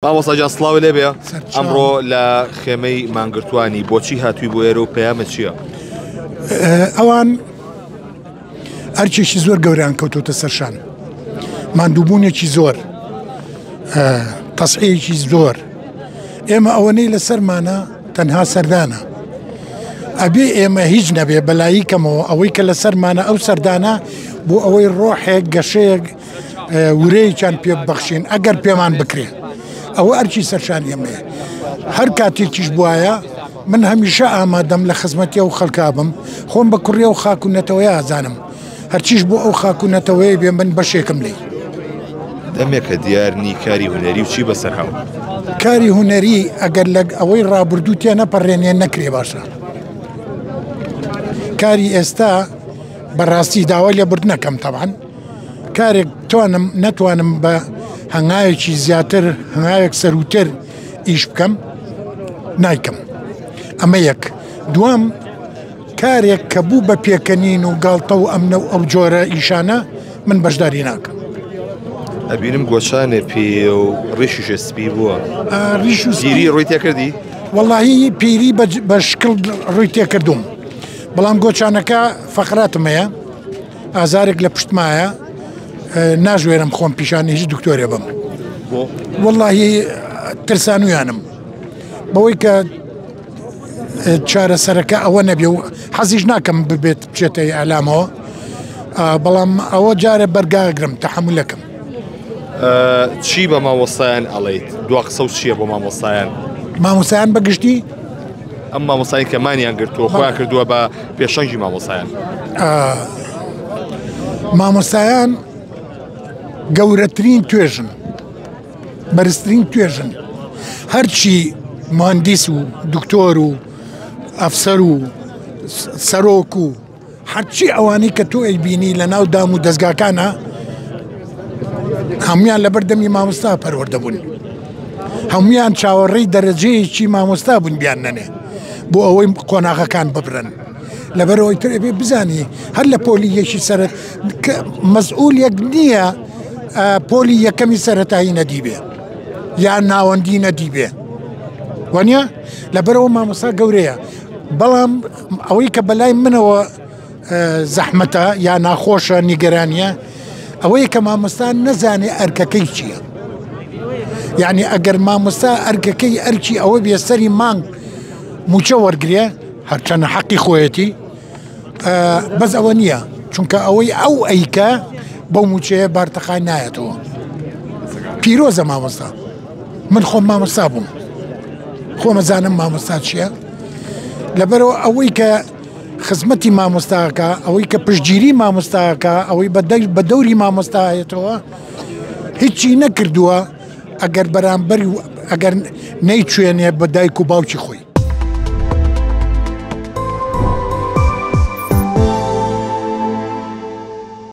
مامۆستا جان سڵاوی لێ بێ ئەمڕۆ لە خێمەی مانگرتوانی بۆچی هاتووی بۆ ئێرە و پەیامە چییە؟ ئەوان هەرچێکی زۆر گەوریان کەوتۆتە سەرشان، ماندووبوونێکی زۆر، تەسعەیەکی زۆر. ئێمە ئەوەنەی لە سەرمانە تەنها سەردانە، ئەبێ ئێمە هیچ نەبێ بەلاییکەمەوە ئەوەی کە لە سەرمانە ئەو سەردانە بۆ ئەوەی ڕۆحێک گەشەیەک ورەیەکیان پێ ببەخشین ئەگەر پێمان بکرێ. ئەوە ئەرچی سەرشان ئێمەیە. هەر کاتێکیش بواە من هەمیشە ئامادەم لە خزمەتی ئەو خەڵکا بم، خۆم بە کوڕێ و خاکوونەتەوەی ئازانم، هەرچیش بۆ ئەو خاکوونەتەوەی بێ من بەشێکم لێ. دەمێکە دیارنی کاری هونەری و چی بەسەر هاو؟ کاری هونەری ئەگەر لە ئەوەی ڕابردوو تێ نەپەڕێنێ نەکرێ باشە. کاری ئێستا بەڕاستی داوا لێبرد نەکەم تەبعەن، کارێک نەتوانم بە هەنگاوێکی زیاتر هەنگاوێک سەروتر ئیش بکەم نایکەم. ئەمە یەک. دووەم کارێک کە بوو بە پێکەنین و گاڵتە و ئەمنە و ئەو جۆرە ئیشانە من بەشداری ناکەم. ئەبینم گۆچانێ پێ و ڕیشیشە سپی بووە. ڕیش و پیری ڕووی تێکردی؟ وەڵاهی پیری بە شکل ڕووی تێکردوم، بەڵام گۆچانەکە فەقراتم هەیە، ئازارێک لە پشتمایە، ناژوێرم خۆم پیشانی هیچ دکتۆرێ بم. وەڵاهی ترسانویانم بەوەی کە چارەسەرەکە ئەوە نەبێ و حەزیش ناکەم ببێت بچێتە ئەلامەوە، بەڵام ئەوە جارە بەرگاگرم تەحملەکەم. چی بە مامۆستایان ئەڵێیت؟ دوا قسە و چییە بۆ مامۆستایان؟ مامۆستایان بەگشتی ئەم مامۆستایی کە مانیان گرتووە خۆیان کردووە بە پێشەنگی مامۆستایان. مامۆستایان گەورەترین توێژن، بەرزترین توێژن. هەرچی مهندس و دکتۆر و ئەفسەر و سەرۆک و هەرچی ئەوانەی کە تۆ ئەیبینی لە ناو دام و دەستگاکانە هەمویان لە بەردەمی مامۆستا پەروەردەبوون، هەمویان چاوەڕێی دەرەجەیەکی مامۆستا بوون بیان نەنێ بۆ ئەوەی قۆناغەکان ببرن. لەبەرەوەی تر ئەبێ بزانی هەر لە پۆلی یەکی سەرەت مەسئوولێک نییە پۆلی یەکەمی سەرەتایی نەدیبێ یان ناوەندی نەدیبێ، وانە لەبەرەوە مامۆستا گەورەیە. بەڵام ئەوەی کە بەلای منەوە زەحمەتە یا ناخۆشە نیگەرانیە ئەوەیە کە مامۆستا نەزانێ ئەرکەکەی چییە. یعنی ئەگەر مامۆستا ئەرکەکەی ئەرکی ئەوە بێ سەری مانگ موچە وەرگێ هەرچەنە حەقی خۆیەتی، بەس ئەوە نییە، چونکە ئەوەی ئەو ئەیکە بەو موچەیە بارتەقای نایەتەوە. پیرۆزە مامۆستا، من خۆم مامۆستا بووم، خۆمەزانم مامۆستا چییە. لەبەرەوە ئەوەی کە خزمەتی مامۆستاکە، ئەوەی کە پشتگیری مامۆستاکە، ئەوەی بە دەوری مامۆستایەتەوە هیچی نەکردووە ئەگەر بەرامبەر ئەگەر نەیچوێنێ بە دایک و باوکی خۆی.